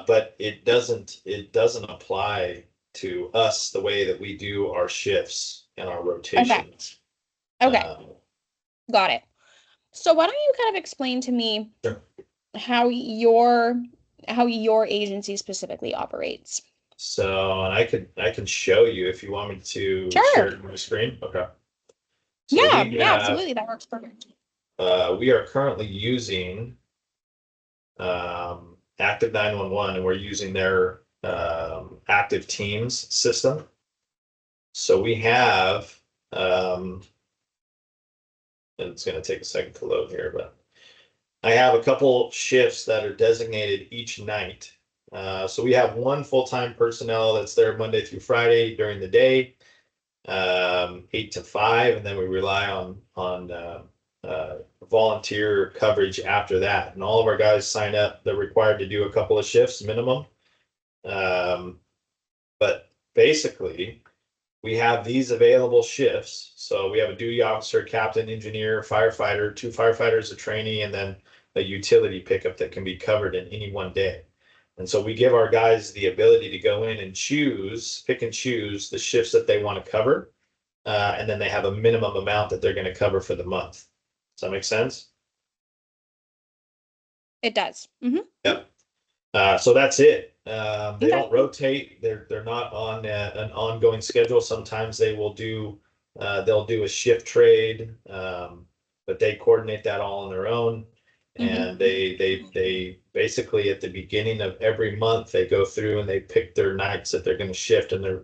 but it doesn't apply to us the way that we do our shifts and our rotations. Okay. Got it. So why don't you kind of explain to me Sure. how your agency specifically operates? So, and I can show you if you want me to share Sure. it on my screen. Okay. So Yeah, yeah, absolutely. That works perfect. we are currently using Active 911, and we're using their Active Teams system. So we have, and it's going to take a second to load here, but I have a couple shifts that are designated each night. So we have one full-time personnel that's there Monday through Friday during the day, 8 to 5, and then we rely on volunteer coverage after that. And all of our guys sign up. They're required to do a couple of shifts minimum. But basically, we have these available shifts. So we have a duty officer, captain, engineer, firefighter, 2 firefighters, a trainee, and then a utility pickup that can be covered in any one day. And so we give our guys the ability to go in and pick and choose the shifts that they want to cover. And then they have a minimum amount that they're going to cover for the month. Does that make sense? It does. Mm-hmm. Yep. So that's it. They Okay. don't rotate. They're not on an ongoing schedule. Sometimes they'll do a shift trade, but they coordinate that all on their own. And they basically at the beginning of every month they go through and they pick their nights that they're going to shift, and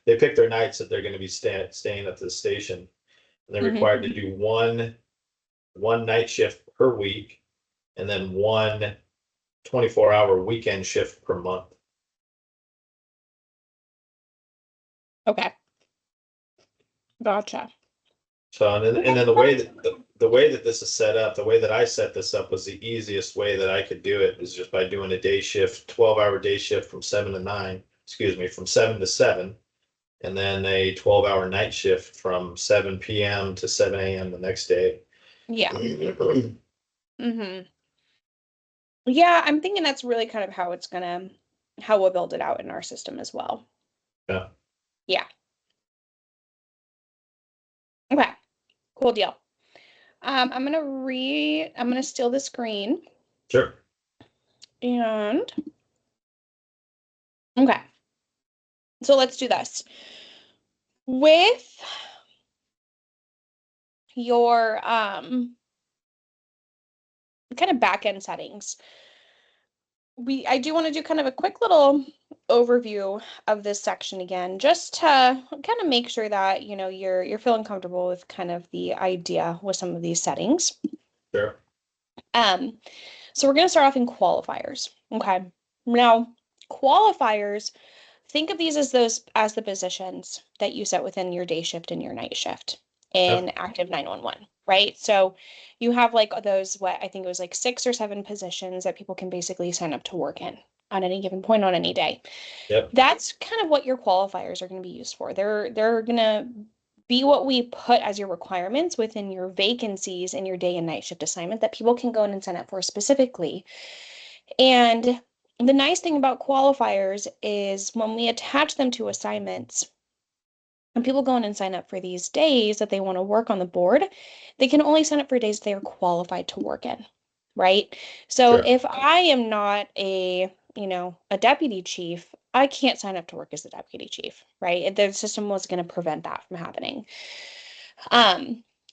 they pick their nights that they're going to be staying at the station. And they're required to do one night shift per week, and then one 24-hour weekend shift per month. Okay. Gotcha. So, and then the way that this is set up, the way that I set this up was the easiest way that I could do it is just by doing a day shift, 12-hour day shift from 7 to 9, excuse me, from 7 to 7, and then a 12-hour night shift from 7 p.m. to 7 a.m. the next day. Yeah. Yeah, I'm thinking that's really kind of how we'll build it out in our system as well. Yeah. Yeah. Okay. Cool deal. I'm gonna steal the screen. Sure. And okay. So let's do this. With your kind of back end settings, I do want to do kind of a quick little overview of this section again, just to kind of make sure that, you know, you're feeling comfortable with kind of the idea with some of these settings. Sure. So we're going to start off in qualifiers. Okay. Now, qualifiers, think of these as the positions that you set within your day shift and your night shift in Active 911, right? So you have like those, what I think it was like 6 or 7 positions that people can basically sign up to work in on any given point on any day. Yep. That's kind of what your qualifiers are going to be used for. They're going to be what we put as your requirements within your vacancies in your day and night shift assignment that people can go in and sign up for specifically. And the nice thing about qualifiers is when we attach them to assignments, and people go in and sign up for these days that they want to work on the board, they can only sign up for days they are qualified to work in, right? So Sure. if I am not a deputy chief, I can't sign up to work as a deputy chief, right? The system was going to prevent that from happening.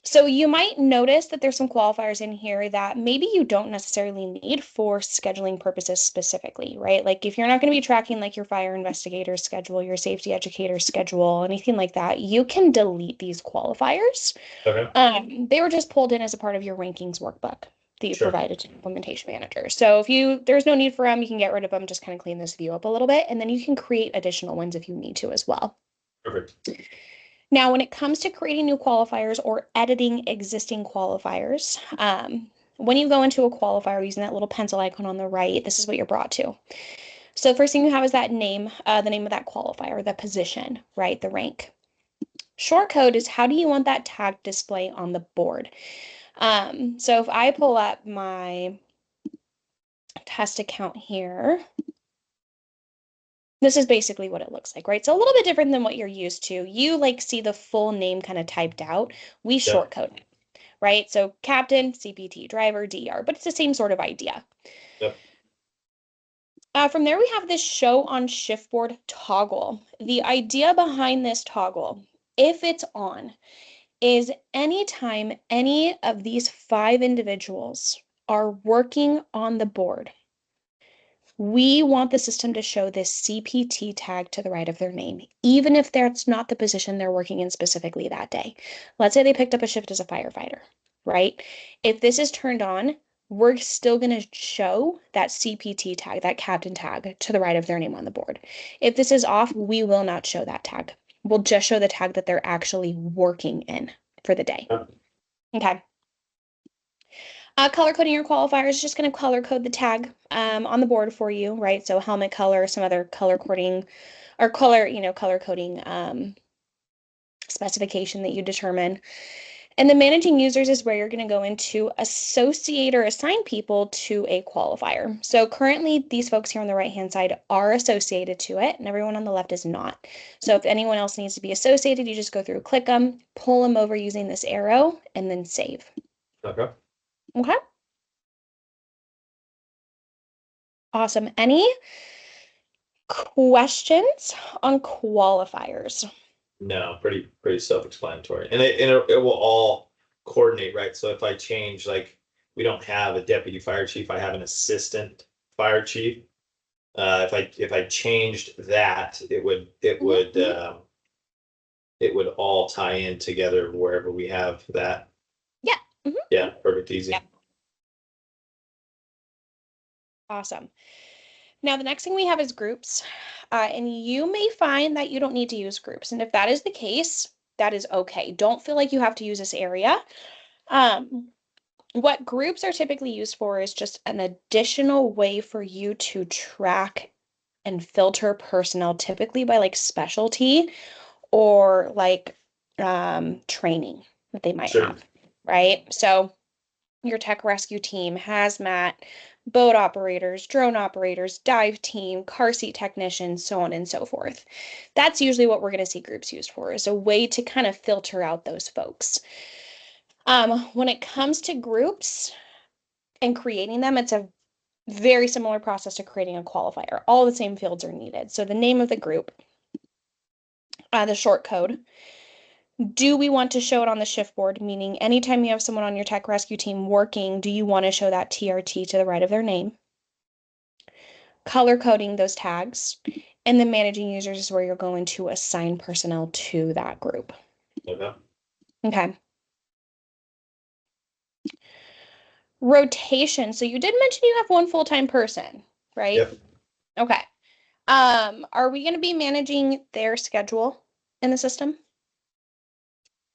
So you might notice that there's some qualifiers in here that maybe you don't necessarily need for scheduling purposes specifically, right? Like if you're not going to be tracking like your fire investigator schedule, your safety educator schedule, anything like that, you can delete these qualifiers. Okay. They were just pulled in as a part of your rankings workbook that you Sure. provided to the implementation manager. So if there's no need for them, you can get rid of them, just kind of clean this view up a little bit, and then you can create additional ones if you need to as well. Perfect. Now, when it comes to creating new qualifiers or editing existing qualifiers, when you go into a qualifier using that little pencil icon on the right, this is what you're brought to. So the first thing you have is that name, the name of that qualifier, the position, right, the rank. Short code is how do you want that tag display on the board? So if I pull up my test account here, This is basically what it looks like, right? So a little bit different than what you're used to. You like see the full name kind of typed out. We Yeah. short code it, right? So captain, CPT, driver, DR, but it's the same sort of idea. Yep. From there, we have this show on shiftboard toggle. The idea behind this toggle, if it's on, is anytime any of these 5 individuals are working on the board, we want the system to show this CPT tag to the right of their name, even if that's not the position they're working in specifically that day. Let's say they picked up a shift as a firefighter, right? If this is turned on, we're still going to show that CPT tag, that captain tag, to the right of their name on the board. If this is off, we will not show that tag. We'll just show the tag that they're actually working in for the day. Yeah. Okay. Color coding your qualifier is just going to color code the tag on the board for you, right? So helmet color, some other color coding or color coding specification that you determine. And the managing users is where you're going to go into associate or assign people to a qualifier. So currently these folks here on the right-hand side are associated to it and everyone on the left is not. So if anyone else needs to be associated, you just go through, click them, pull them over using this arrow, and then save. Okay. Okay. Awesome. Any questions on qualifiers? No, pretty self-explanatory, and it will all coordinate, right? So if I change, like, we don't have a deputy fire chief, I have an assistant fire chief. If I changed that, it would all tie in together wherever we have that. Yeah. Mhm. Yeah, perfect, easy. Yep. Awesome. Now, the next thing we have is groups. And you may find that you don't need to use groups. And if that is the case, that is okay. Don't feel like you have to use this area. What groups are typically used for is just an additional way for you to track and filter personnel, typically by like specialty or like training that they might Sure. have, right? So your tech rescue team, hazmat, boat operators, drone operators, dive team, car seat technicians, so on and so forth. That's usually what we're going to see groups used for, is a way to kind of filter out those folks. When it comes to groups and creating them, it's a very similar process to creating a qualifier. All the same fields are needed. So the name of the group, the short code. Do we want to show it on the shift board? Meaning anytime you have someone on your tech rescue team working, do you want to show that TRT to the right of their name? Color coding those tags. And then managing users is where you're going to assign personnel to that group. Okay. Okay. Rotation. So you did mention you have one full-time person, right? Yep. Okay. Are we going to be managing their schedule in the system?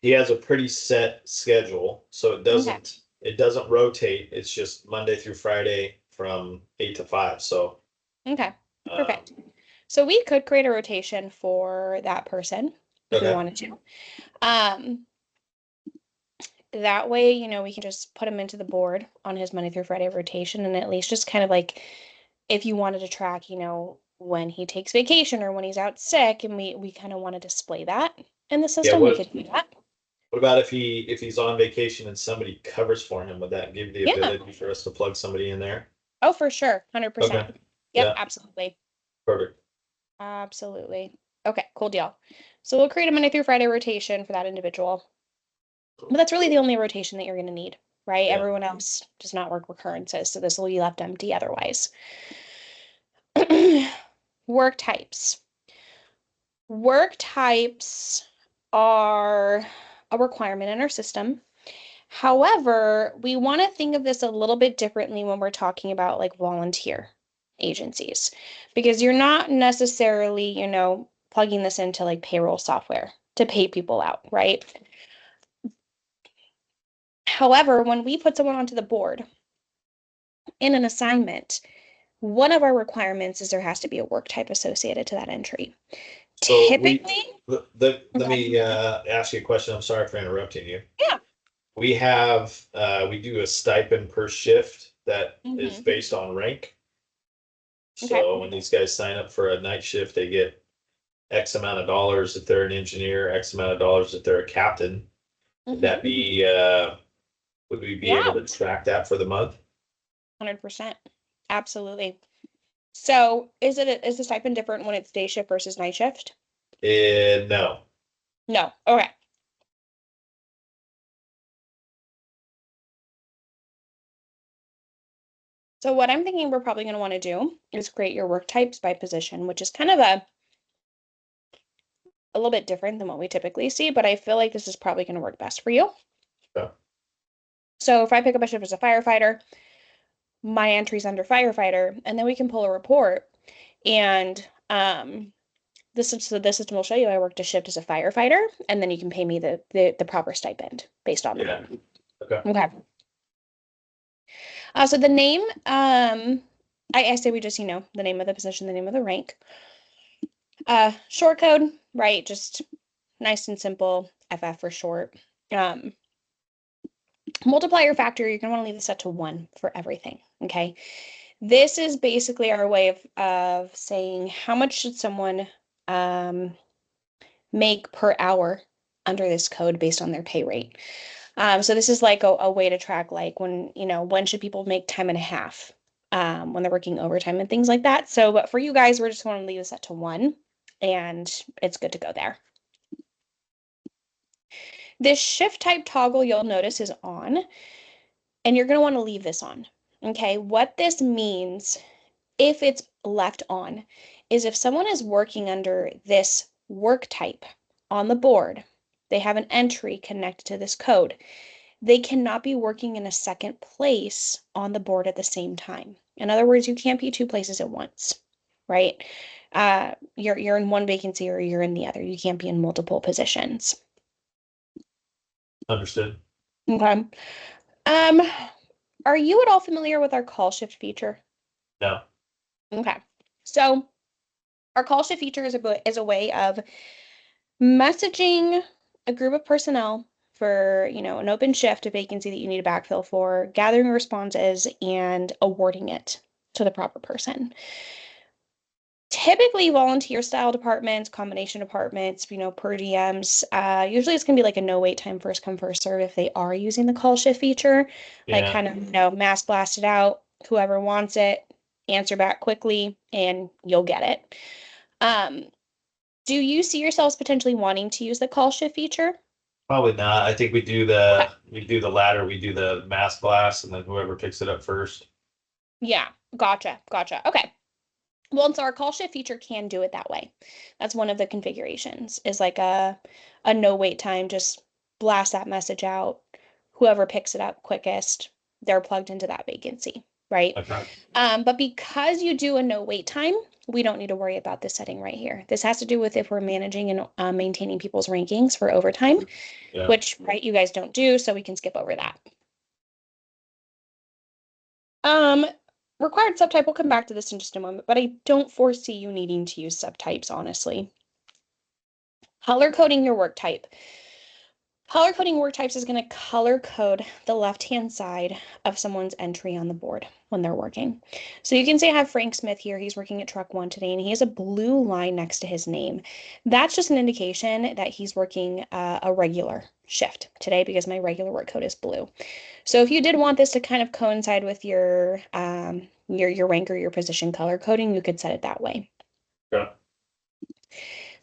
He has a pretty set schedule, so Okay. it doesn't rotate. It's just Monday through Friday from 8 to 5. So Okay. um, Perfect. So we could create a rotation for that person if we okay. wanted to. Um, that way, we can just put him into the board on his Monday through Friday rotation and at least just kind of like if you wanted to track, when he takes vacation or when he's out sick and we kind of want to display that in the Yeah. system, we could do that. What about if he's on vacation and somebody covers for him? Would that give the Yeah. ability for us to plug somebody in there? Oh, for sure. 100%. Okay. Yep, Yeah. absolutely. Perfect. Absolutely. Okay, cool deal. So we'll create a Monday through Friday rotation for that individual. But that's really the only rotation that you're going to need, right? Yeah. Everyone else does not work recurrences, so this will be left empty otherwise. Work types. Work types are a requirement in our system. However, we want to think of this a little bit differently when we're talking about like volunteer agencies, because you're not necessarily, plugging this into like payroll software to pay people out, right? However, when we put someone onto the board in an assignment, one of our requirements is there has to be a work type associated to that entry. So Typically, let me ask you a question. I'm sorry for interrupting you. yeah. We do a stipend per shift that is Mhm. based on rank. Okay. So when these guys sign up for a night shift, they get X amount of dollars if they're an engineer, X amount of dollars if they're a captain. Would that Mhm. be, would we be able Yeah, to track that for the month? 100%. Absolutely. So is the stipend different when it's day shift versus night shift? No. No. Okay. So what I'm thinking we're probably going to want to do is create your work types by position, which is kind of a little bit different than what we typically see, but I feel like this is probably going to work best for you. Yeah. So if I pick up a shift as a firefighter, my entry's under firefighter, and then we can pull a report. And the system will show you I worked a shift as a firefighter, and then you can pay me the proper stipend based on Yeah. that. Okay. Okay. So the name, I say we just, the name of the position, the name of the rank. Short code, right? Just nice and simple, FF for short. Um, Multiplier factor, you're gonna want to leave this set to 1 for everything. Okay. This is basically our way of saying how much should someone make per hour under this code based on their pay rate. So this is like a way to track like when should people make time and a half when they're working overtime and things like that. So, but for you guys, we're just going to leave this set to 1 and it's good to go there. This shift type toggle you'll notice is on, and you're going to want to leave this on. Okay, what this means if it's left on is if someone is working under this work type on the board, they have an entry connected to this code. They cannot be working in a second place on the board at the same time. In other words, you can't be 2 places at once, right? You're in one vacancy or you're in the other. You can't be in multiple positions. Understood. Okay. Um, are you at all familiar with our call shift feature? No. Okay. So our call shift feature is a way of messaging a group of personnel for, an open shift, a vacancy that you need a backfill for, gathering responses and awarding it to the proper person. Typically volunteer style departments, combination departments, per DMs. Usually it's gonna be like a no wait time, first come, first serve if they are using the call shift feature, like Yeah. kind of, mass blast it out, whoever wants it, answer back quickly, and you'll get it. Um, do you see yourselves potentially wanting to use the call shift feature? Probably not. I think Okay. we do the latter, we do the mass blast and then whoever picks it up first. Yeah, gotcha, gotcha. Okay. Well, and so our call shift feature can do it that way. That's one of the configurations is like a no wait time, just blast that message out. Whoever picks it up quickest, they're plugged into that vacancy, right? Okay. But because you do a no wait time, we don't need to worry about this setting right here. This has to do with if we're managing and maintaining people's rankings for overtime, Yeah. which, right, you guys don't do, so we can skip over that. Um, Required subtype, we'll come back to this in just a moment, but I don't foresee you needing to use subtypes, honestly. Color coding your work type. Color coding work types is going to color code the left-hand side of someone's entry on the board when they're working. So you can say I have Frank Smith here. He's working at truck 1 today, and he has a blue line next to his name. That's just an indication that he's working a regular shift today because my regular work code is blue. So if you did want this to kind of coincide with your rank or your position color coding, you could set it that way. Yeah.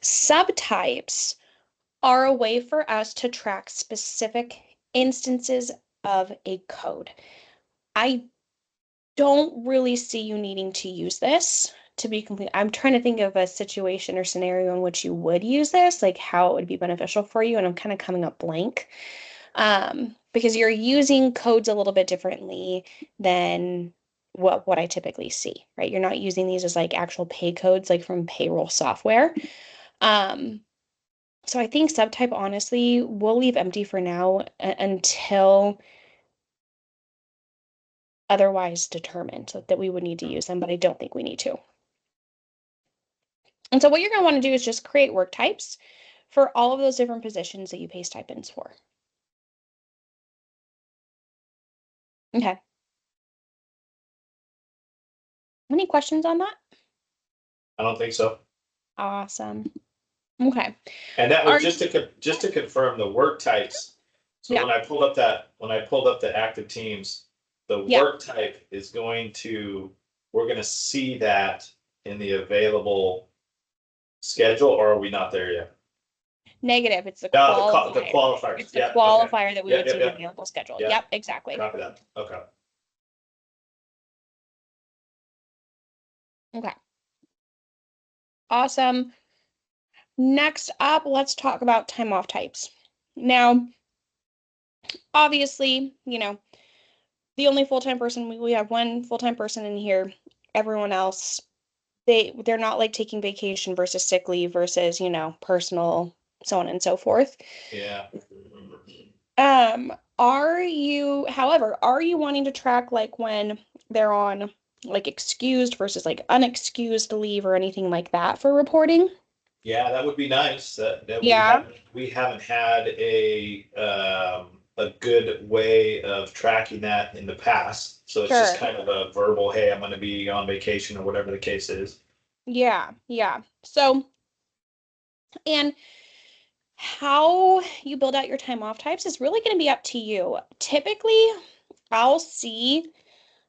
Subtypes are a way for us to track specific instances of a code. I don't really see you needing to use this to be complete. I'm trying to think of a situation or scenario in which you would use this, like how it would be beneficial for you, and I'm kind of coming up blank. Because you're using codes a little bit differently than what I typically see, right? You're not using these as like actual pay codes, like from payroll software. Um, so I think subtype, honestly, we'll leave empty for now until otherwise determined so that we would need to use them, but I don't think we need to. And so what you're going to want to do is just create work types for all of those different positions that you pay stipends for. Okay. Any questions on that? I don't think so. Awesome. Okay. And that Are was just to confirm the work types. So yeah, when I pulled up the active teams, the yeah. work type is going to, we're gonna see that in the available schedule, or are we not there yet? Negative. It's the No, the qualifier. qualifiers. It's the Yeah, okay. qualifier that we Yep, would yep, see the yep, available schedule. yep. Yep, exactly. Copy that. Okay. Okay. Awesome. Next up, let's talk about time off types. Now, obviously, the only full-time person we have one full-time person in here. Everyone else, they're not like taking vacation versus sick leave versus, personal, so on and so forth. Yeah. Are you wanting to track like when they're on like excused versus like unexcused leave or anything like that for reporting? Yeah, that would be nice. That Yeah, we haven't had a good way of tracking that in the past. So it's just sure. kind of a verbal, hey, I'm gonna be on vacation or whatever the case is. Yeah, yeah. So, and how you build out your time off types is really going to be up to you. Typically, I'll see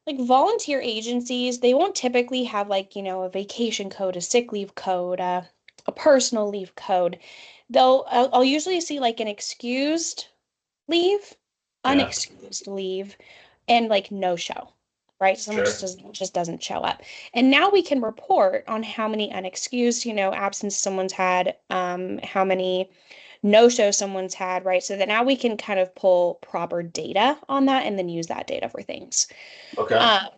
like volunteer agencies, they won't typically have like, a vacation code, a sick leave code, a personal leave code. I'll usually see like an excused leave, Yeah, unexcused leave, and like no show, right? Someone sure. just doesn't show up. And now we can report on how many unexcused, absence someone's had, how many no show someone's had, right? So that now we can kind of pull proper data on that and then use that data for things. Okay. Um,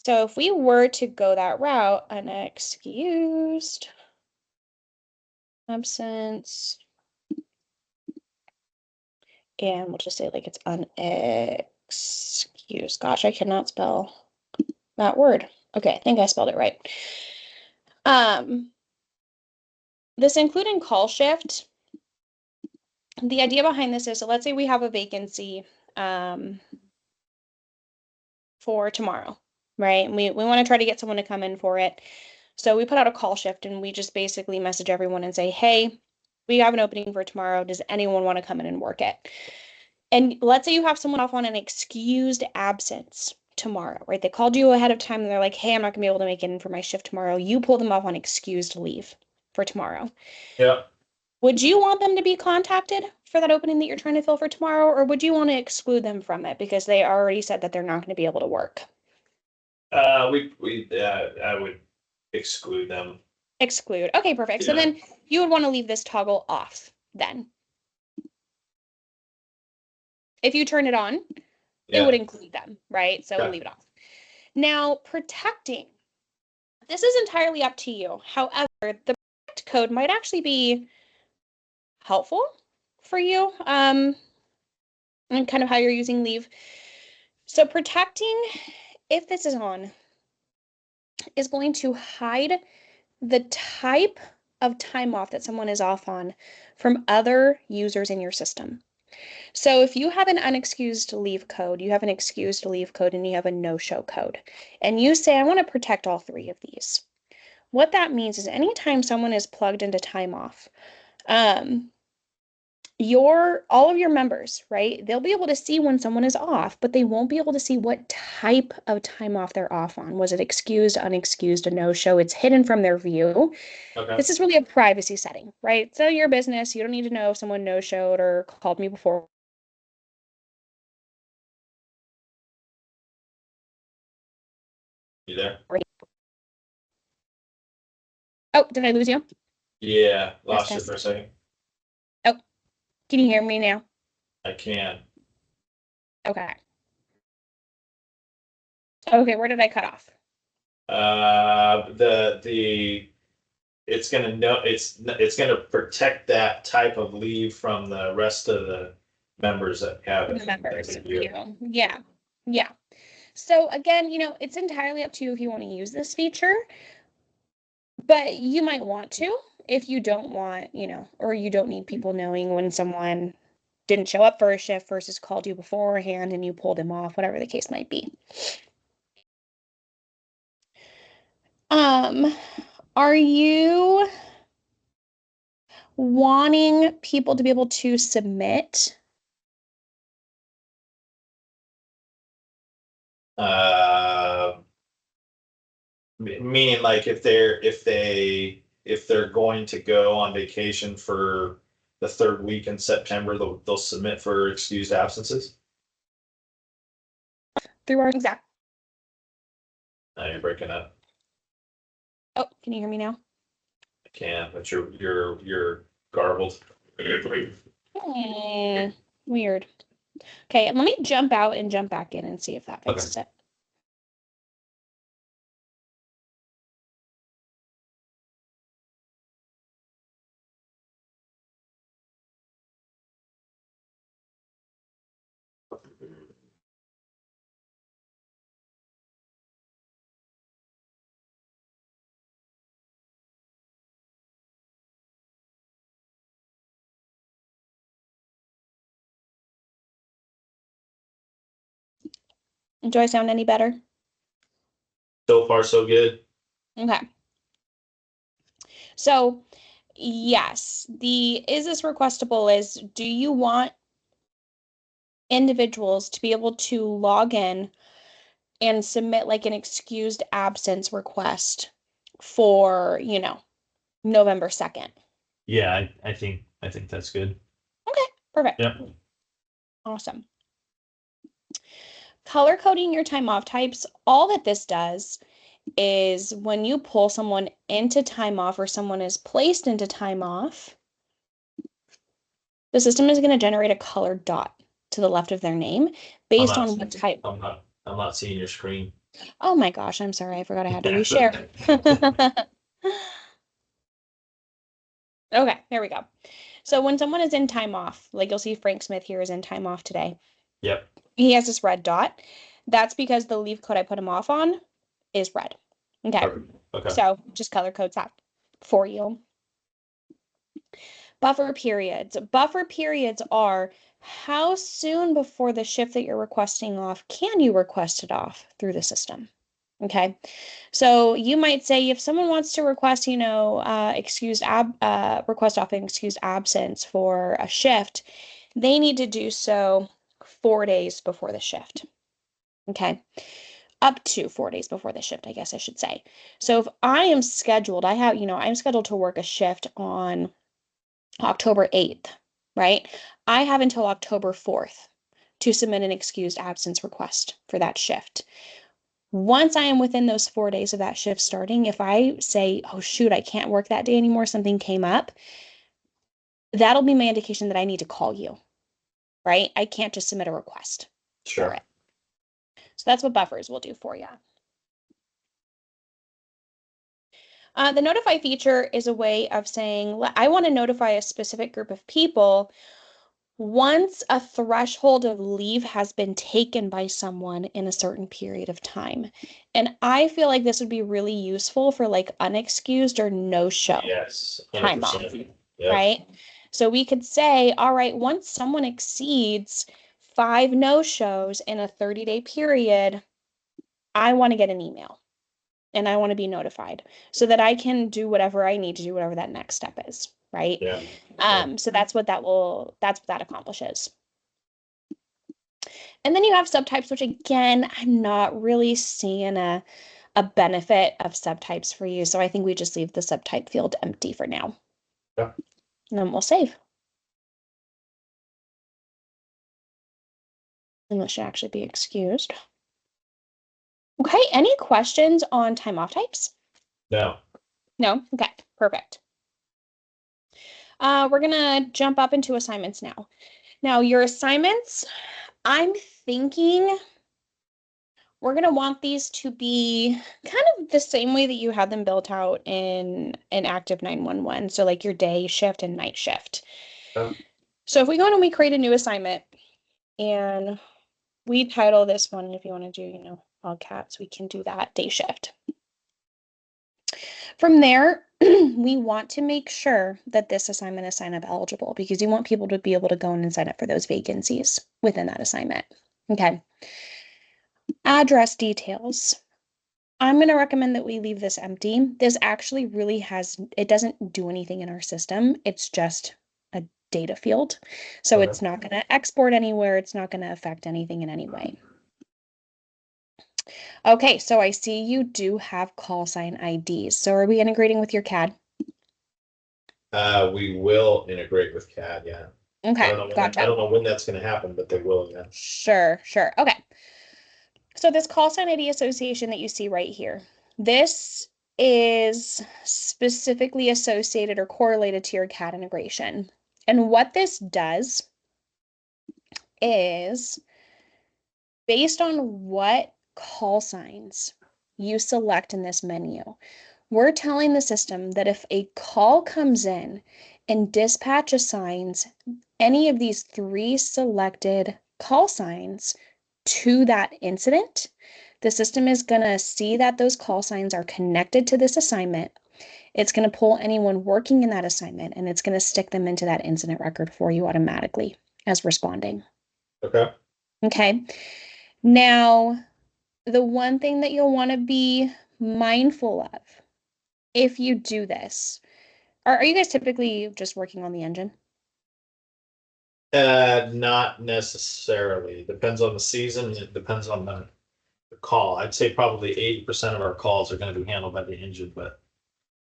so if we were to go that route, unexcused absence, and we'll just say like it's unexcused. Gosh, I cannot spell that word. Okay, I think I spelled it right. Um, this including call shift, the idea behind this is, so let's say we have a vacancy for tomorrow, right? And we want to try to get someone to come in for it. So we put out a call shift and we just basically message everyone and say, hey, we have an opening for tomorrow. Does anyone want to come in and work it? And let's say you have someone off on an excused absence tomorrow, right? They called you ahead of time and they're like, hey, I'm not gonna be able to make it in for my shift tomorrow. You pull them off on excused leave for tomorrow. Yeah. Would you want them to be contacted for that opening that you're trying to fill for tomorrow, or would you want to exclude them from it because they already said that they're not going to be able to work? I would exclude them. Exclude. Okay, perfect. So Yeah. then you would want to leave this toggle off then. If you turn it on, it would Yeah. include them, right? So Okay. leave it off. Now, protecting. This is entirely up to you. However, the protect code might actually be helpful for you, and kind of how you're using leave. So protecting, if this is on, is going to hide the type of time off that someone is off on from other users in your system. So if you have an unexcused leave code, you have an excused leave code, and you have a no-show code, and you say, I want to protect all three of these. What that means is anytime someone is plugged into time off, um, all of your members, right? They'll be able to see when someone is off, but they won't be able to see what type of time off they're off on. Was it excused, unexcused, a no-show? It's hidden from their view. Okay. This is really a privacy setting, right? So your business, you don't need to know if someone no-showed or called me before. You there? Oh, did I lose you? Yeah. Test, Lost you for test. a second. Oh, can you hear me now? I can. Okay. Okay, where did I cut off? The it's gonna know it's gonna protect that type of leave from the rest of the members that have From the it. members Thank of you. you. Yeah. Yeah. So again, it's entirely up to you if you want to use this feature, but you might want to if you don't want, or you don't need people knowing when someone didn't show up for a shift versus called you beforehand and you pulled him off, whatever the case might be. Um, Are you wanting people to be able to submit? Uh, Meaning like if they're going to go on vacation for the third week in September, they'll submit for excused absences. Through our exact. Now you're breaking up. Oh, can you hear me now? I can, but you're garbled. Hmm, weird. Okay, let me jump out and jump back in and see if that Okay. fixes it. Do I sound any better? So far, so good. Okay. So, yes, the is this requestable is do you want individuals to be able to log in and submit like an excused absence request for, November 2nd? Yeah, I think that's good. Okay, perfect. Yep. Awesome. Color coding your time off types, all that this does is when you pull someone into time off or someone is placed into time off, the system is going to generate a colored dot to the left of their name I'm based not on what type. I'm not seeing your screen. Oh my gosh, I'm sorry. I forgot I had to reshare. Okay, there we go. So when someone is in time off, like you'll see Frank Smith here is in time off today. Yep. He has this red dot. That's because the leave code I put him off on is red. Okay, Okay. so just color codes that for you. Buffer periods. Buffer periods are how soon before the shift that you're requesting off can you request it off through the system? Okay. So you might say if someone wants to request, request off an excused absence for a shift, they need to do so 4 days before the shift. Okay. Up to 4 days before the shift, I guess I should say. So if I am scheduled, I'm scheduled to work a shift on October 8th, right? I have until October 4th to submit an excused absence request for that shift. Once I am within those 4 days of that shift starting, if I say, oh, shoot, I can't work that day anymore, something came up, that'll be my indication that I need to call you, right? I can't just submit a request for Sure. it. So that's what buffers will do for you. The notify feature is a way of saying, I want to notify a specific group of people once a threshold of leave has been taken by someone in a certain period of time. And I feel like this would be really useful for like unexcused or no-show Yes. time off, 100%. Yep. right? So we could say, all right, once someone exceeds 5 no-shows in a 30-day period, I want to get an email and I want to be notified so that I can do whatever I need to do, whatever that next step is, right? Yeah. So that's what that accomplishes. And then you have subtypes, which again, I'm not really seeing a benefit of subtypes for you. So I think we just leave the subtype field empty for now. Yeah. And then we'll save. And this should actually be excused. Okay, any questions on time off types? No. No? Okay, perfect. We're gonna jump up into assignments now. Now, your assignments, I'm thinking we're going to want these to be kind of the same way that you had them built out in an active 911. So like your day shift and night shift. Oh, So if we go in and we create a new assignment and we title this one, if you want to do, all caps, we can do that day shift. From there, we want to make sure that this assignment is sign up eligible because you want people to be able to go in and sign up for those vacancies within that assignment. Okay. Address details. I'm going to recommend that we leave this empty. This actually really it doesn't do anything in our system. It's just a data field. So Okay. it's not going to export anywhere. It's not going to affect anything in any way. Okay, so I see you do have call sign IDs. So are we integrating with your CAD? We will integrate with CAD, yeah. Okay, I gotcha. don't know when that's gonna happen, but they will, yeah. Sure, sure. Okay. So this call sign ID association that you see right here, this is specifically associated or correlated to your CAD integration. And what this does is based on what call signs you select in this menu, we're telling the system that if a call comes in and dispatch assigns any of these three selected call signs to that incident, the system is going to see that those call signs are connected to this assignment. It's going to pull anyone working in that assignment and it's going to stick them into that incident record for you automatically as responding. Okay. Okay. Now, the one thing that you'll want to be mindful of if you do this, are you guys typically just working on the engine? Not necessarily. Depends on the season. It depends on the call. I'd say probably 80% of our calls are gonna be handled by the engine, but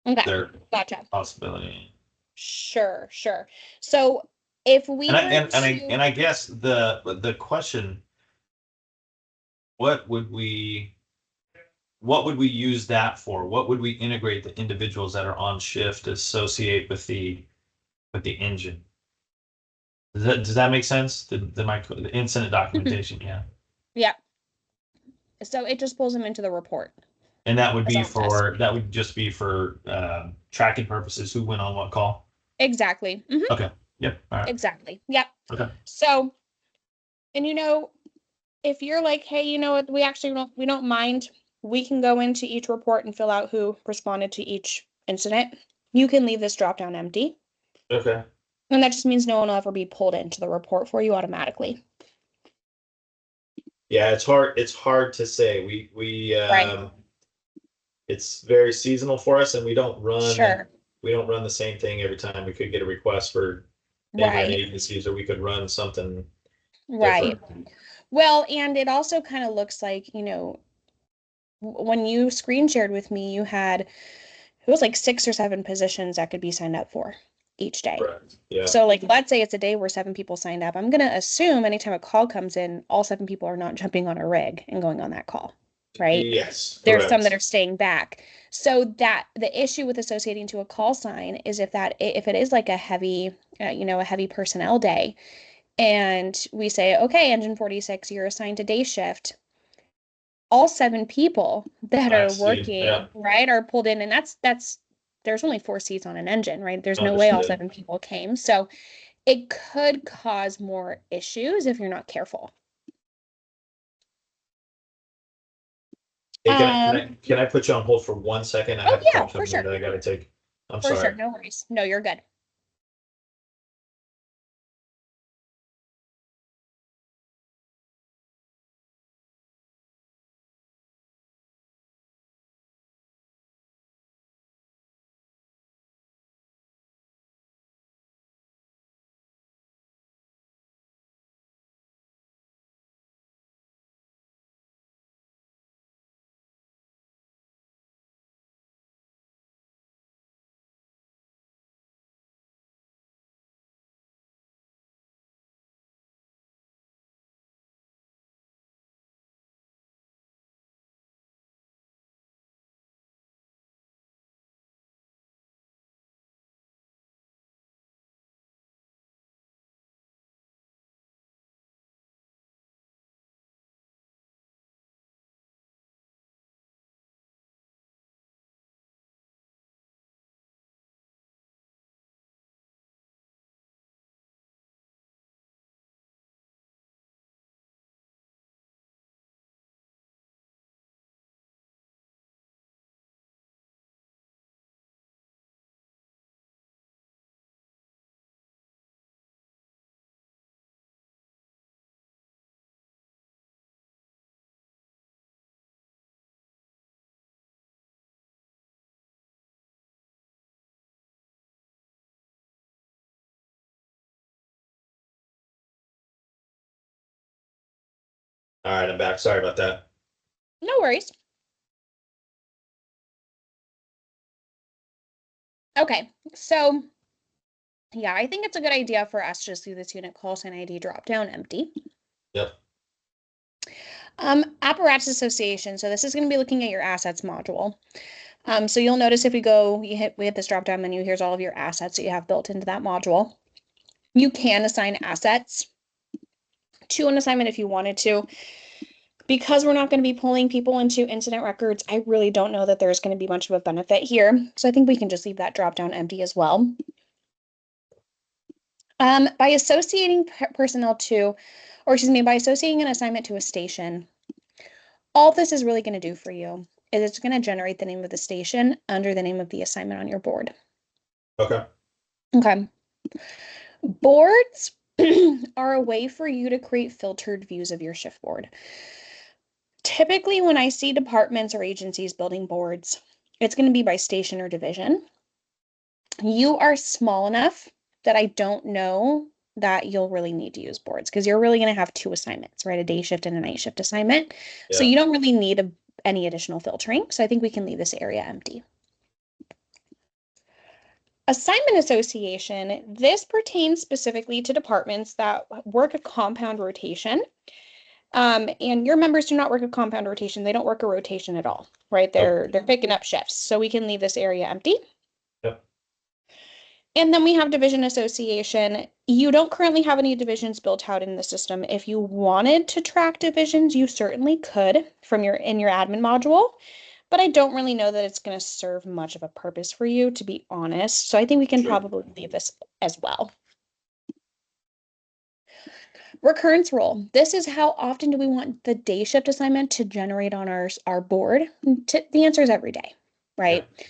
Okay, they're a gotcha. possibility. Sure, sure. So if we were And to, I guess the question, what would we what would we use that for? What would we integrate the individuals that are on shift to associate with the engine? Does that make sense? The incident Mhm. documentation, yeah. Yeah, so it just pulls them into the report. And That's all it does. that would just be for tracking purposes, who went on what call. Exactly. Okay. Yep. All right. Exactly. Yep. Okay. So, and if you're like, hey, you know what, we don't mind, we can go into each report and fill out who responded to each incident. You can leave this drop down empty. Okay. And that just means no one will ever be pulled into the report for you automatically. Yeah, it's hard to say. Right. It's very seasonal for us, and Sure. we don't run the same thing every time. We could get a request for neighboring Right. agencies, or we could run something Right. different. Well, and it also kind of looks like, when you screen shared with me, you had, it was like 6 or 7 positions that could be signed up for each day. Correct. Yeah. So, like, let's say it's a day where 7 people signed up. I'm going to assume anytime a call comes in, all 7 people are not jumping on a rig and going on that call, right? Yes. There's some that Correct. are staying back. So that the issue with associating to a call sign is if it is like a heavy, a heavy personnel day, and we say, okay, engine 46, you're assigned to day shift, all 7 people that I are see. Yeah. working, right, are pulled in, and that's there's only 4 seats on an engine, right? There's no way all Understood. 7 people came. So it could cause more issues if you're not careful. Hey, Um, can I put you on hold for 1 second? I oh have a call yeah, for coming in sure. that I gotta take. I'm For sure. sorry. No worries. No, you're good. All right, I'm back. Sorry about that. No worries. Okay, so yeah, I think it's a good idea for us to just leave this unit call sign ID drop down empty. Yep. Apparatus association. So this is going to be looking at your assets module. So you'll notice if we go, we hit this drop down menu, here's all of your assets that you have built into that module. You can assign assets to an assignment if you wanted to. Because we're not going to be pulling people into incident records, I really don't know that there's going to be much of a benefit here. So I think we can just leave that drop down empty as well. By associating personnel to, or excuse me, by associating an assignment to a station, all this is really going to do for you is it's going to generate the name of the station under the name of the assignment on your board. Okay. Okay. Boards are a way for you to create filtered views of your shift board. Typically, when I see departments or agencies building boards, it's going to be by station or division. You are small enough that I don't know that you'll really need to use boards because you're really going to have two assignments, right? A day shift and a night shift assignment. So Yeah. you don't really need any additional filtering. So I think we can leave this area empty. Assignment association, this pertains specifically to departments that work a compound rotation. And your members do not work a compound rotation. They don't work a rotation at all, right? They're picking up shifts. So we can leave this area empty. Yep. And then we have division association. You don't currently have any divisions built out in the system. If you wanted to track divisions, you certainly could from in your admin module, but I don't really know that it's going to serve much of a purpose for you, to be honest. So I think we can probably leave this as well. Recurrence rule. This is how often do we want the day shift assignment to generate on our board? The answer is every day, right? Yeah.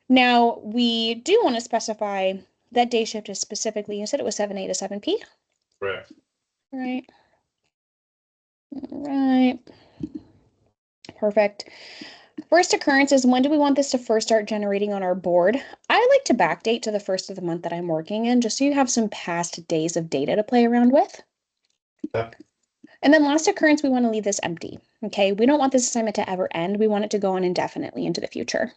Now, we do want to specify that day shift is specifically, you said it was 7A to 7P? Correct. Right. Right. Perfect. First occurrence is when do we want this to first start generating on our board? I like to backdate to the first of the month that I'm working in, just so you have some past days of data to play around with. Okay. And then last occurrence, we want to leave this empty. Okay, we don't want this assignment to ever end. We want it to go on indefinitely into the future.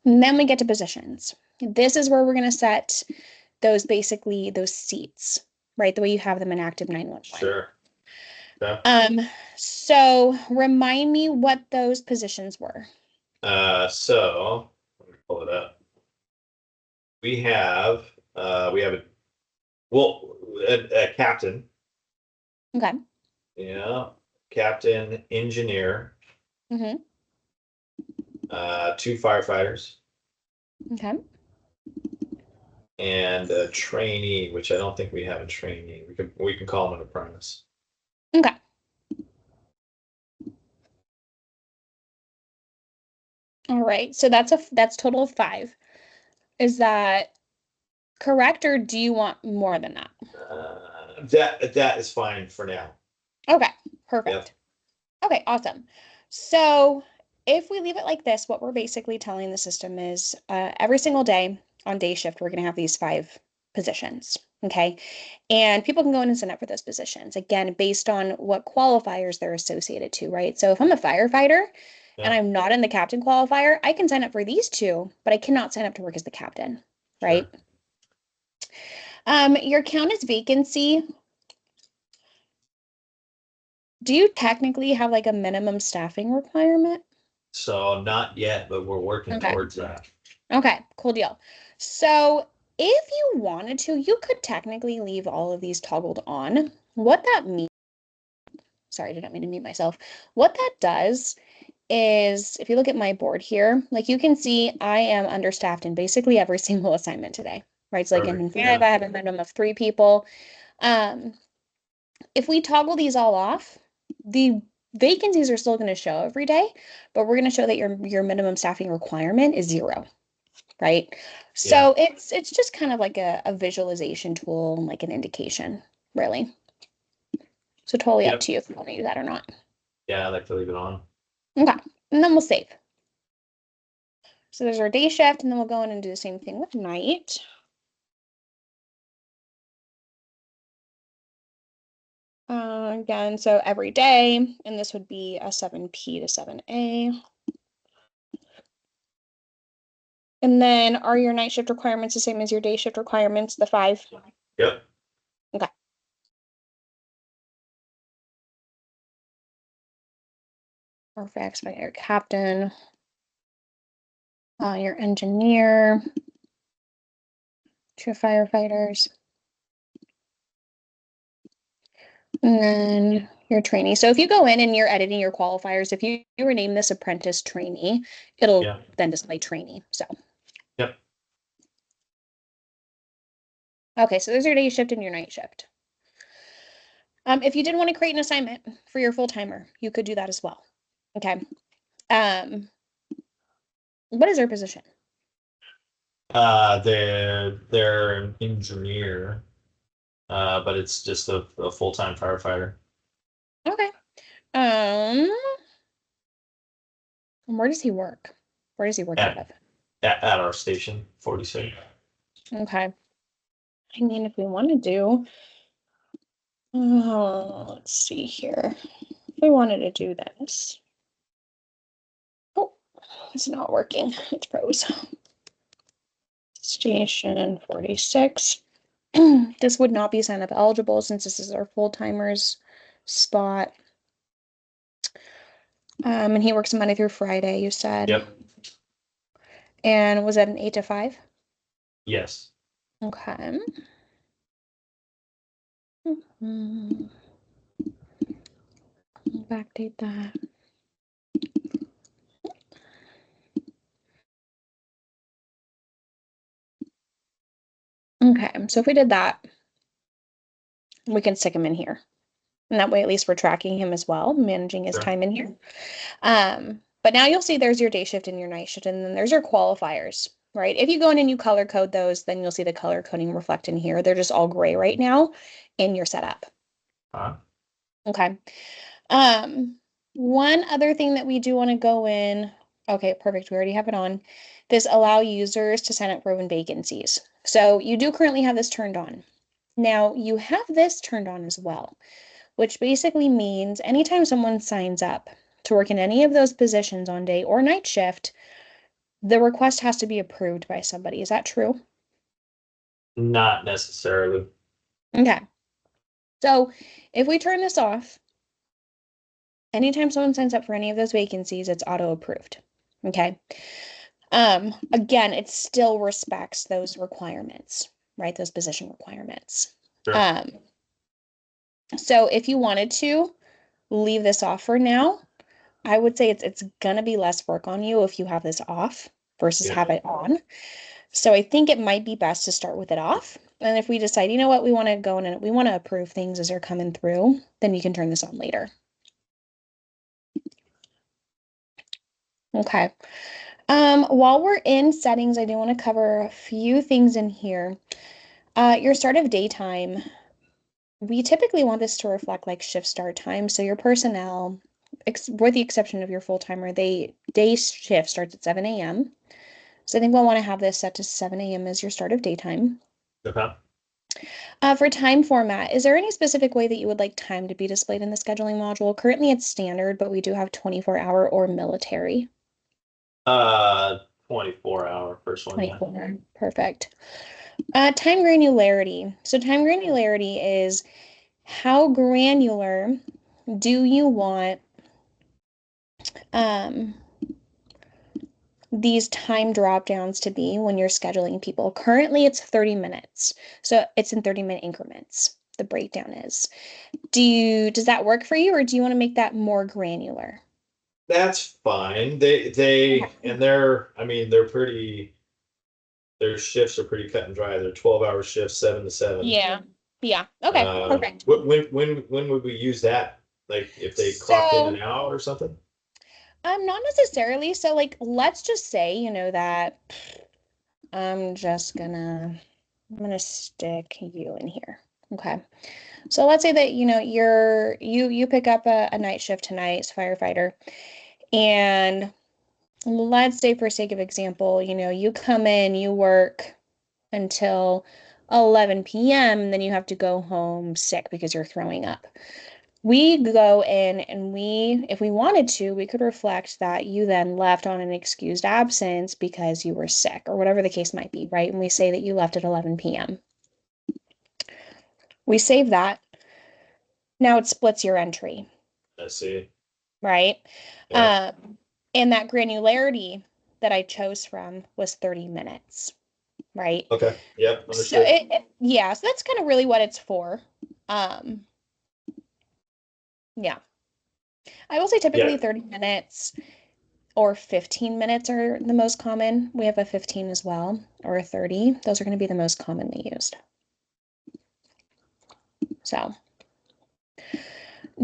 And then we get to positions. This is where we're going to set those seats, right? The way you have them in Active 911. Sure. Okay. So remind me what those positions were. So let me pull it up. We have a captain. Okay. Yeah. Captain, engineer. Mm-hmm. 2 firefighters. Okay. And a trainee, which I don't think we have a trainee. We can call him an apprentice. Okay. All right. So that's total of 5. Is that correct, or do you want more than that? That is fine for now. Okay. Perfect. Yep. Okay, awesome. So if we leave it like this, what we're basically telling the system is every single day on day shift, we're going to have these 5 positions. Okay. And people can go in and sign up for those positions, again, based on what qualifiers they're associated to, right? So if I'm a firefighter and I'm not in the captain qualifier, I can sign up for these 2, but I cannot sign up to work as the captain, right? Sure. Your count as vacancy. Do you technically have like a minimum staffing requirement? So not yet, but we're working towards that. Okay, cool deal. So if you wanted to, you could technically leave all of these toggled on. What that means, sorry, I didn't mean to mute myself. What that does is, if you look at my board here, like you can see I am understaffed in basically every single assignment today, right? So like in 5, I have a minimum of 3 people. If we toggle these all off, the vacancies are still going to show every day, but we're going to show that your minimum staffing requirement is 0, right? So it's just kind of like a visualization tool and like an indication, really. So totally up to you if you want to use that or not. Yeah, I like to leave it on. Okay, and then we'll save. So there's our day shift, and then we'll go in and do the same thing with night. Again, so every day, and this would be a 7P to 7A. And then are your night shift requirements the same as your day shift requirements, the 5? Yep. Okay. Perfect. By your captain, your engineer, 2 firefighters, and then your trainee. So if you go in and you're editing your qualifiers, if you rename this apprentice trainee, it'll Yeah. then display trainee. So. Yep. Okay, so there's your day shift and your night shift. If you did want to create an assignment for your full timer, you could do that as well. Okay. What is their position? They're an engineer, but it's just a full-time firefighter. Okay. Where does he work? Where does he work out At of? at our station, 46. Okay. I mean, if we want to do, let's see here. If we wanted to do this. Oh, it's not working. It's froze. Station 46. This would not be sign up eligible since this is our full timers spot. And he works Monday through Friday, you said. Yep. And was that an 8 to 5? Yes. Okay. Backdate that. Okay, so if we did that, we can stick him in here. And that way, at least we're tracking him as well, managing his Sure. time in here. But now you'll see there's your day shift and your night shift, and then there's your qualifiers, right? If you go in and you color code those, then you'll see the color coding reflect in here. They're just all gray right now in your setup. Okay. One other thing that we do want to go in, okay, perfect. We already have it on. This allow users to sign up for open vacancies. So you do currently have this turned on. Now you have this turned on as well, which basically means anytime someone signs up to work in any of those positions on day or night shift, the request has to be approved by somebody. Is that true? Not necessarily. Okay. So if we turn this off, anytime someone signs up for any of those vacancies, it's auto approved. Okay. Again, it still respects those requirements, right? Those position requirements. Sure. So if you wanted to leave this off for now, I would say it's gonna be less work on you if you have this off versus Yeah. have it on. So I think it might be best to start with it off. And if we decide, you know what, we want to go in and we want to approve things as they're coming through, then you can turn this on later. Okay. While we're in settings, I do want to cover a few things in here. Your start of daytime, we typically want this to reflect like shift start time. So your personnel, with the exception of your full timer, day shift starts at 7 a.m. So I think we'll want to have this set to 7 a.m. as your start of daytime. Okay. For time format, is there any specific way that you would like time to be displayed in the scheduling module? Currently it's standard, but we do have 24-hour or military. 24-hour first one. 24. Perfect. Time granularity. So time granularity is how granular do you want these time drop downs to be when you're scheduling people? Currently it's 30 minutes. So it's in 30-minute increments. The breakdown is. Does that work for you, or do you want to make that more granular? That's fine. And I mean, their shifts are pretty cut and dry. They're 12-hour shifts, 7 to 7. Yeah. Yeah. Okay. Perfect. When would we use that? Like if they clocked in So, and out or something? not necessarily. So, like, let's just say, that I'm gonna stick you in here. Okay. So let's say that, you pick up a night shift tonight as a firefighter, and let's say for sake of example, you come in, you work until 11 p.m., then you have to go home sick because you're throwing up. We go in and if we wanted to, we could reflect that you then left on an excused absence because you were sick or whatever the case might be, right? And we say that you left at 11 p.m. We save that. Now it splits your entry, I see. right? Yeah. And that granularity that I chose from was 30 minutes, right? Okay. Yep. So Understood. yeah, so that's kind of really what it's for. Um, yeah. I will say typically Yeah. 30 minutes or 15 minutes are the most common. We have a 15 as well, or a 30. Those are going to be the most commonly used. So,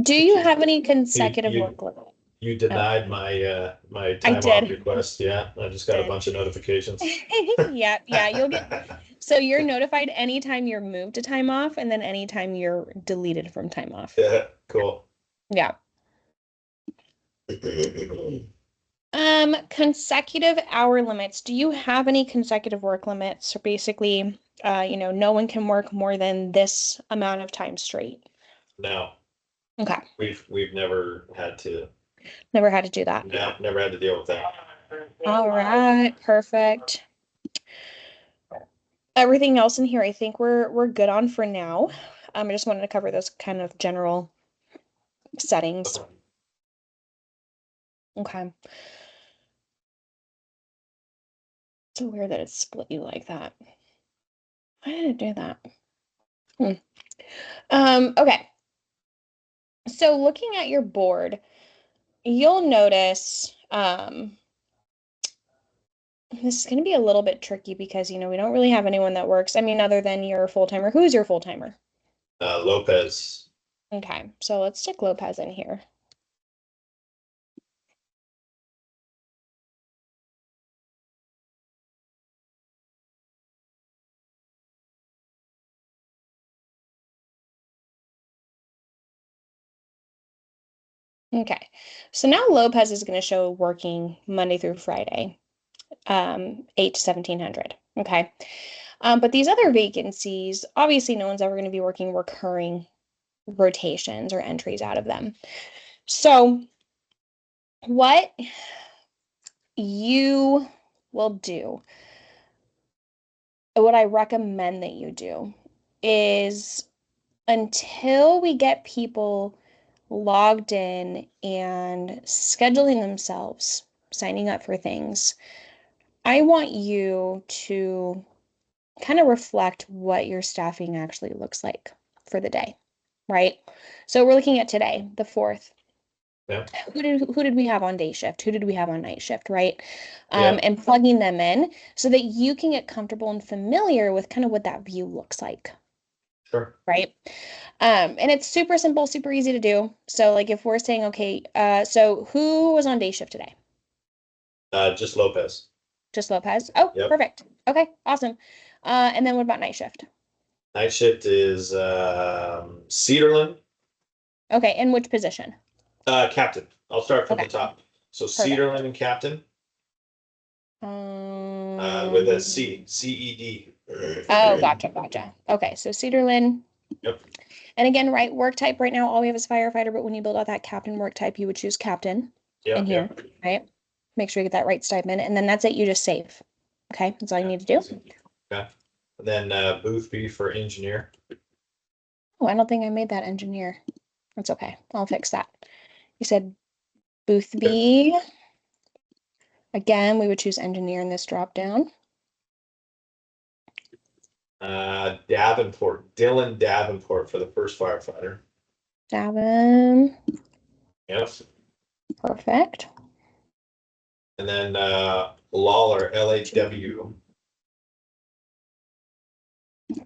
do you have any You consecutive you workload? you Oh, denied my my I time off did. request. Yeah. I just got a Did. bunch of notifications. Yeah, yeah, you'll get so you're notified anytime you're moved to time off and then anytime you're deleted from time off. Yeah. Cool. Yeah. Consecutive hour limits. Do you have any consecutive work limits? So basically, no one can work more than this amount of time straight. No, Okay. we've never had to. Never had to do that. No, never had to deal with that. All right, perfect. Everything else in here, I think we're good on for now. I just wanted to cover those kind of general settings. Okay. Okay. It's so weird that it split you like that. Why did it do that? Hmm. Okay. So looking at your board, you'll notice this is going to be a little bit tricky because, we don't really have anyone that works. I mean, other than your full-timer. Who's your full-timer? Lopez. Okay, so let's stick Lopez in here. Okay, so now Lopez is going to show working Monday through Friday, 8 to 1700. Okay, but these other vacancies, obviously, no one's ever going to be working recurring rotations or entries out of them. So, what you will do, what I recommend that you do, is until we get people logged in and scheduling themselves, signing up for things, I want you to kind of reflect what your staffing actually looks like for the day, right? So we're looking at today, the 4th. Yeah. Who did we have on day shift? Who did we have on night shift, right? Yeah. And plugging them in so that you can get comfortable and familiar with kind of what that view looks like, Sure. right? And it's super simple, super easy to do. So like if we're saying, okay, so who was on day shift today? Just Lopez. Just Lopez. Oh, Yep. perfect. Okay, awesome. And then what about night shift? Night shift is Cedarland. Okay, in which position? Captain. I'll start from the Okay, top. So perfect. Cedarland and Captain with a Um, CED. oh, gotcha, gotcha. Okay, so Cedarland. Yep. And again, right, work type right now, all we have is firefighter, but when you build out that captain work type, you would choose captain in Yep. here, Yep. right? Make sure you get that right stipend, and then that's it, you just save. Okay, that's all you Yeah. need to do. Easy. Okay. And then Booth B for engineer. Oh, I don't think I made that engineer. That's okay. I'll fix that. You said booth Okay. B. Again, we would choose engineer in this drop down. Davenport, Dylan Davenport for the first firefighter. Davin. Yep. Perfect. And then Lawler, LHW.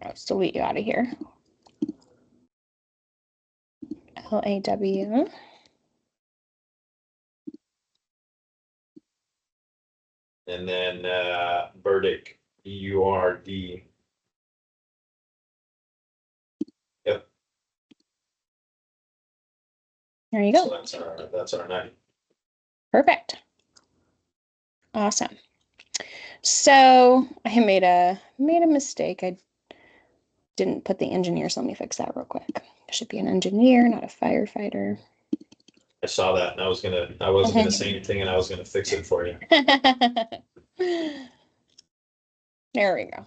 Let's delete you out of here. LAW. And then Burdick, BURD. Yep. There you So go. that's our night. Perfect. Awesome. So I made a mistake. I didn't put the engineer, so let me fix that real quick. It should be an engineer, not a firefighter. I saw that and I wasn't gonna say anything and I was gonna fix it for you. There we go.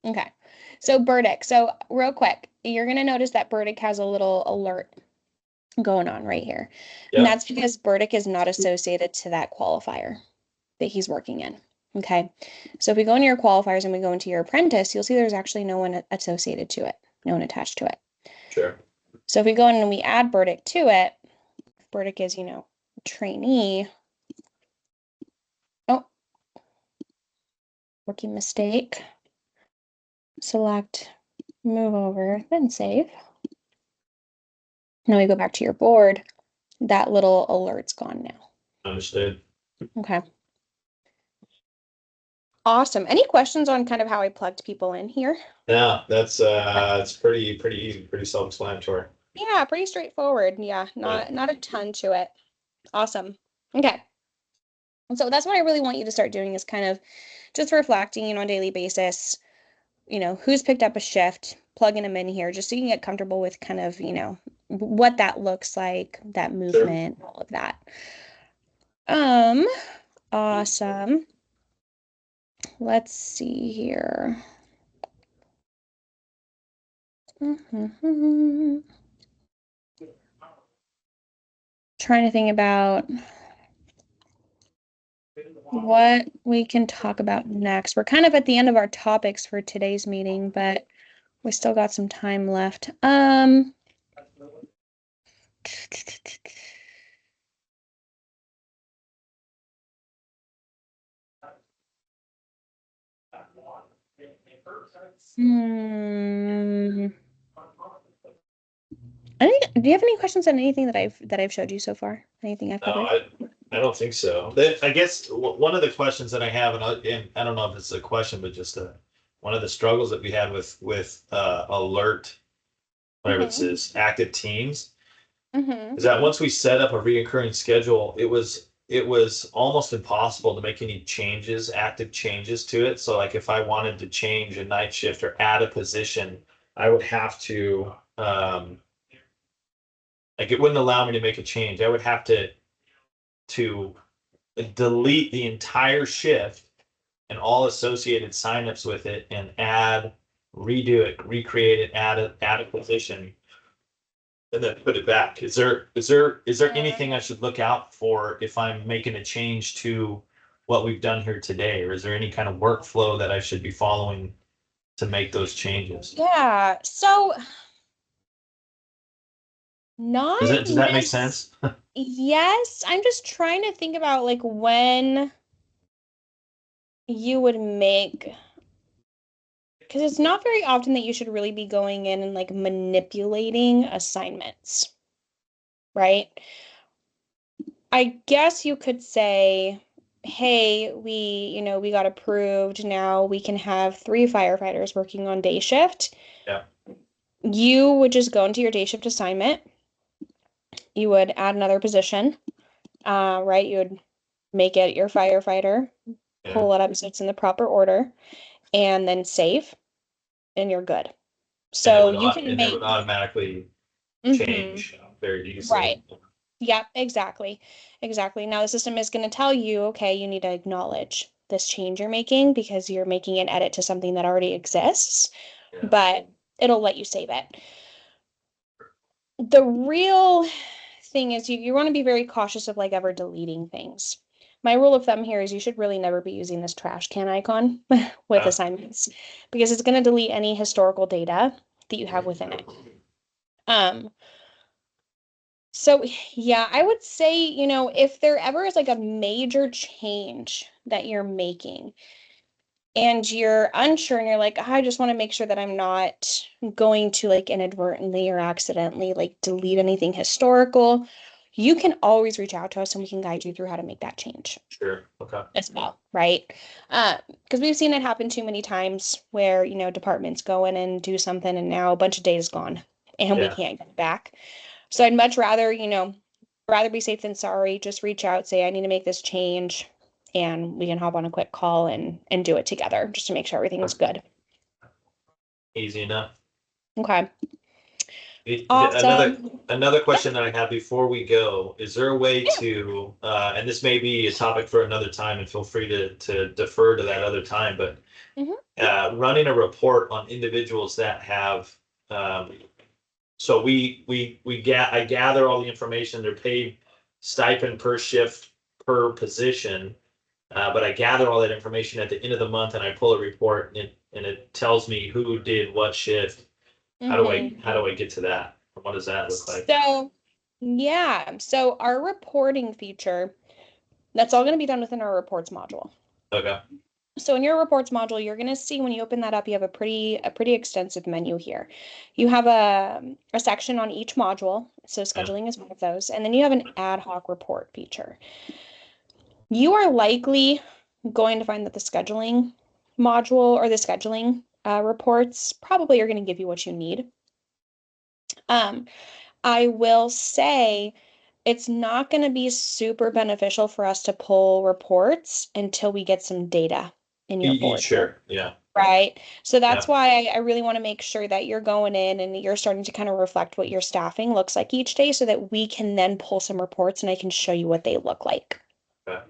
Okay. So Burdick. So real quick, you're gonna notice that Burdick has a little alert going on right here. And Yeah, that's because Burdick is not associated to that qualifier that he's working in. Okay. So if we go into your qualifiers and we go into your apprentice, you'll see there's actually no one associated to it, no one attached to it. sure. So if we go in and we add Burdick to it, Burdick is, trainee. Oh, rookie mistake. Select, move over, then save. Now we go back to your board. That little alert's gone now. Understood. Okay. Awesome. Any questions on kind of how I plugged people in here? Yeah, it's pretty easy, pretty self-explanatory. Yeah, pretty straightforward. Yeah, not a ton to it. Awesome. Okay. And so that's what I really want you to start doing is kind of just reflecting, on a daily basis, who's picked up a shift, plugging them in here, just so you can get comfortable with kind of, what that looks like, that movement, all of that. Awesome. Let's see here. Trying to think about what we can talk about next. We're kind of at the end of our topics for today's meeting, but we still got some time left. Hmm. Do you have any questions on anything that I've showed you so far? Anything I've No, covered? I don't think so. I guess one of the questions that I have, and I don't know if it's a question, but just one of the struggles that we had with alert, whatever it Mm-hmm. says, active teams, Mm-hmm. is that once we set up a reoccurring schedule, it was almost impossible to make any changes, active changes to it. So like if I wanted to change a night shift or add a position, I would have to like it wouldn't allow me to make a change. I would have to delete the entire shift and all associated signups with it and redo it, recreate it, add a position, and then put it back. Is there anything I should look out for if I'm making a change to what we've done here today? Or is there any kind of workflow that I should be following to make those changes? Yeah. So not Does that make necessarily. sense? Yes, I'm just trying to think about like when you would make, because it's not very often that you should really be going in and like manipulating assignments, right? I guess you could say, hey, we got approved. Now we can have 3 firefighters working on day shift. Yeah. You would just go into your day shift assignment. You would add another position, right? You would make it your firefighter, Yeah. pull it up so it's in the proper order, and then save, and you're good. And So you can it would make, automatically hmm change very easily. right. Yep, exactly. Exactly. Now the system is going to tell you, okay, you need to acknowledge this change you're making because you're making an edit to something that already exists, Yeah. but it'll let you save it. The real thing is you want to be very cautious of like ever deleting things. My rule of thumb here is you should really never be using this trash can icon with assignments because it's going to delete any historical data that you have within it. Um, so yeah, I would say, if there ever is like a major change that you're making and you're unsure and you're like, I just want to make sure that I'm not going to like inadvertently or accidentally like delete anything historical, you can always reach out to us and we can guide you through how to make that change Sure. Okay. as well, right? Because we've seen it happen too many times where, departments go in and do something and now a bunch of data is gone and we Yeah. can't get it back. So I'd much rather, rather be safe than sorry. Just reach out, say, I need to make this change, and we can hop on a quick call and do it together just to make sure everything's good. Easy enough. Okay. Another Awesome. Yeah. question that I have before we go, is there a way Yeah. to, and this may be a topic for another time, and feel free to defer to that other time, but Mhm. running a report on individuals that have, um, so I gather all the information, they're paid stipend per shift per position. But I gather all that information at the end of the month and I pull a report and it tells me who did what shift. Mhm. How do I get to that? What does that look like? So, yeah. So our reporting feature, that's all going to be done within our reports module. Okay. So in your reports module, you're going to see when you open that up, you have a pretty extensive menu here. You have a section on each module. So Yeah. scheduling is one of those. And then you have an ad hoc report feature. You are likely going to find that the scheduling module or the scheduling reports probably are going to give you what you need. Um, I will say it's not going to be super beneficial for us to pull reports until we get some data in your board. Sure. Yeah. Right. So Yeah. that's why I really want to make sure that you're going in and you're starting to kind of reflect what your staffing looks like each day so that we can then pull some reports and I can show you what they look like. Okay.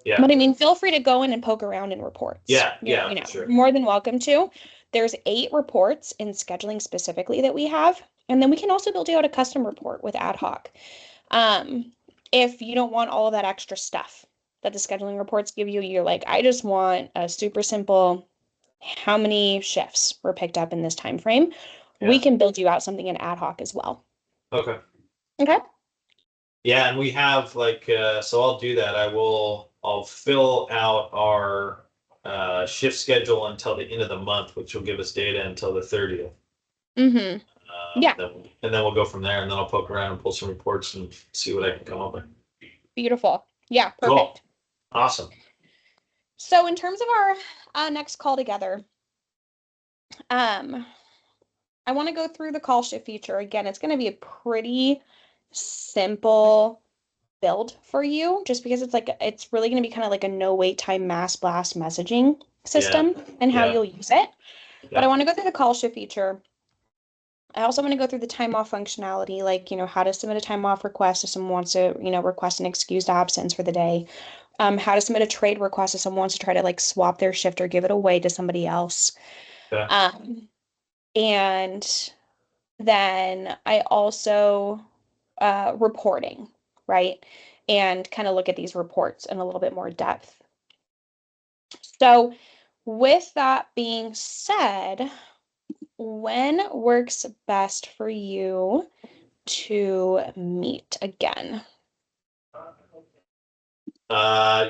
Yeah. But I mean, feel free to go in and poke around in reports. Yeah. You're, Yeah. Sure. more than welcome to. There's 8 reports in scheduling specifically that we have. And then we can also build you out a custom report with ad hoc. Um, if you don't want all of that extra stuff that the scheduling reports give you, you're like, I just want a super simple how many shifts were picked up in this time frame. We Yeah. can build you out something in ad hoc as well. Okay. Okay. Yeah. And we have like, so I'll do that. I'll fill out our shift schedule until the end of the month, which will give us data until the 30th. Mm-hmm. Yeah. And then we'll go from there, and then I'll poke around and pull some reports and see what I can come up with. Beautiful. Yeah, Cool. perfect. Awesome. So in terms of our next call together, um, I want to go through the call shift feature again. It's going to be a pretty simple build for you, just because it's really going to be kind of like a no wait time mass blast messaging Yeah. system and how Yeah. you'll use it. But I Yeah. want to go through the call shift feature. I also want to go through the time off functionality, like, how to submit a time off request if someone wants to, request an excused absence for the day. How to submit a trade request if someone wants to try to like swap their shift or give it away to somebody else. Yeah. Um, and then I also reporting, right? And kind of look at these reports in a little bit more depth. So, with that being said, when works best for you to meet again?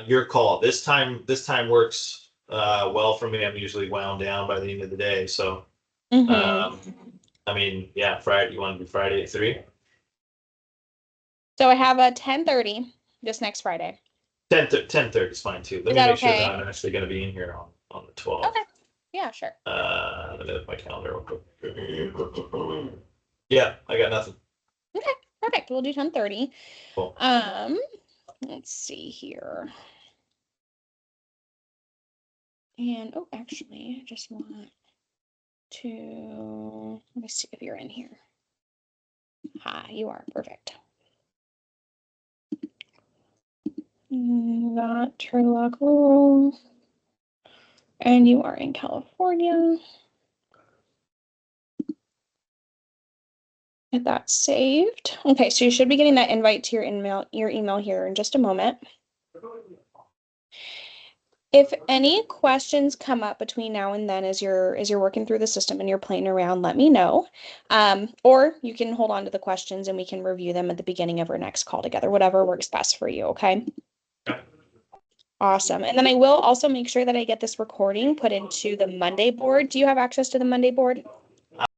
Your call. This time works well for me. I'm usually wound down by the end of the day. So um Mm-hmm. I mean, yeah, Friday, you want to do Friday at 3? So I have a 10:30 this next Friday. 10:30 is fine too. Let Is me that make sure that okay? I'm actually gonna be in here on the 12th. Okay. Yeah, sure. Let me look at my calendar real quick. Yeah, I got nothing. Okay, perfect. We'll do 10:30. Cool. Um, let's see here. And oh, actually, I just want to let me see if you're in here. Hi, you are perfect. Got Turlock Rural, and you are in California. Get that saved. Okay, so you should be getting that invite to your email here in just a moment. If any questions come up between now and then as you're working through the system and you're playing around, let me know. Or you can hold on to the questions and we can review them at the beginning of our next call together, whatever works best for you, okay? Okay. Awesome. And then I will also make sure that I get this recording put into the Monday board. Do you have access to the Monday board?